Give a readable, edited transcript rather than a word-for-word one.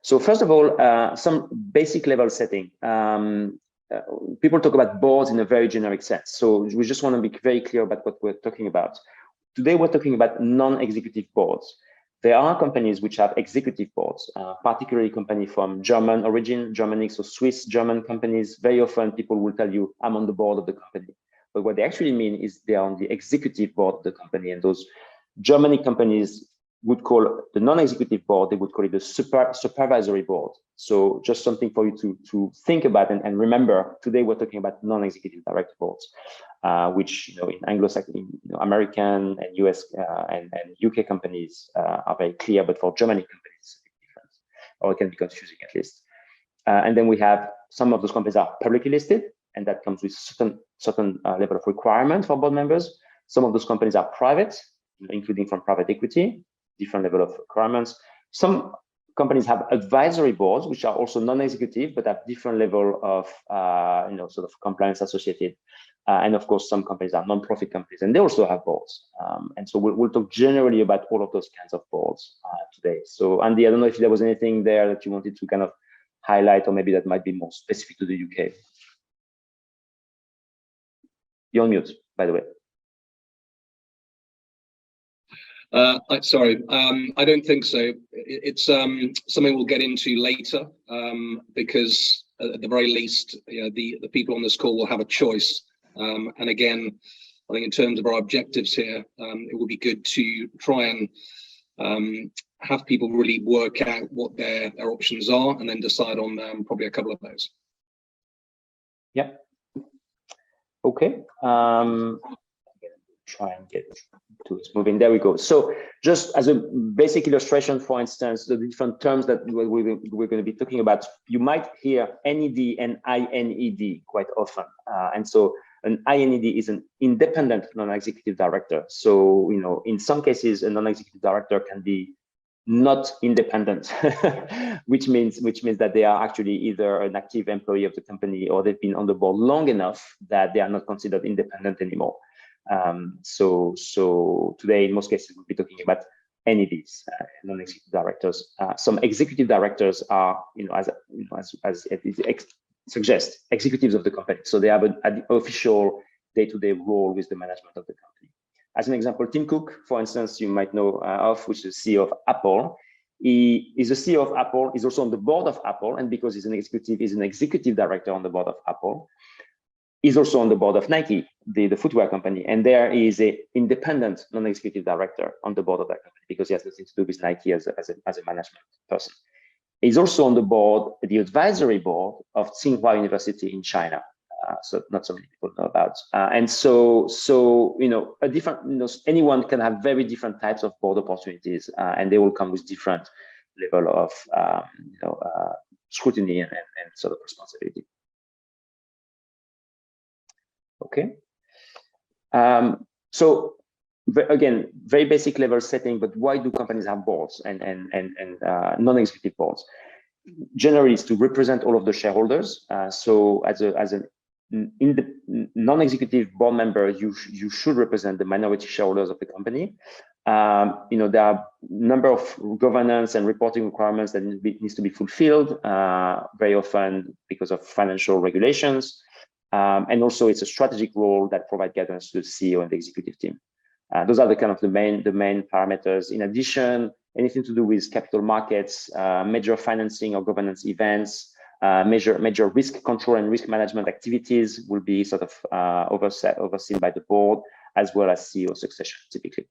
So first of all, some basic level setting. People talk about boards in a very generic sense. So we just want to be very clear about what we're talking about. Today, we're talking about non-executive boards. There are companies which have executive boards, particularly companies from German origin, Germanic, so Swiss German companies. Very often people will tell you, I'm on the board of the company. But what they actually mean is they are on the executive board of the company. And those Germanic companies would call the non-executive board, they would call it the supervisory board. So just something for you to think about and remember. Today we're talking about non-executive director boards, which in Anglo-Saxon, American and US and UK companies are very clear, but for Germanic companies it's a bit different, or it can be confusing at least. And then we have some of those companies are publicly listed, and that comes with certain level of requirement for board members. Some of those companies are private, including from private equity, different level of requirements. Some companies have advisory boards, which are also non-executive, but have different level of sort of compliance associated. And of course, some companies are non-profit companies, and they also have boards. And so we'll talk generally about all of those kinds of boards today. So Andy, I don't know if there was anything there that you wanted to kind of highlight, or maybe that might be more specific to the UK. You're on mute, by the way. Sorry, I don't think so. It's something we'll get into later, because at the very least, the people on this call will have a choice. And again, I think in terms of our objectives here, it will be good to try and have people really work out what their options are, and then decide on probably a couple of those. Yeah. Okay. Try and get to it moving. There we go. So just as a basic illustration, for instance, the different terms that we're going to be talking about, you might hear NED and INED quite often. And so an INED is an independent non-executive director. So, in some cases, a non-executive director can be not independent, which means that they are actually either an active employee of the company, or they've been on the board long enough that they are not considered independent anymore. So today, in most cases, we'll be talking about NEDs, non-executive directors. Some executive directors are, as it suggests, executives of the company. So they have an official day-to-day role with the management of the company. As an example, Tim Cook, for instance, you might know of, which is the CEO of Apple. He is the CEO of Apple. He's also on the board of Apple, and because he's an executive director on the board of Apple. He's also on the board of Nike, the footwear company, and there is an independent non-executive director on the board of that company, because he has nothing to do with Nike as a management person. He's also on the board, the advisory board of Tsinghua University in China. So not so many people know about. And so a different, anyone can have very different types of board opportunities, and they will come with different level of scrutiny and sort of responsibility. Okay. So again, very basic level setting, but why do companies have boards and non-executive boards? Generally, it's to represent all of the shareholders. So as an non-executive board member, you should represent the minority shareholders of the company. There are a number of governance and reporting requirements that needs to be fulfilled, very often because of financial regulations. And also, it's a strategic role that provides guidance to the CEO and the executive team. Those are the main parameters. In addition, anything to do with capital markets, major financing or governance events, major risk control and risk management activities will be sort of overseen by the board, as well as CEO succession, typically.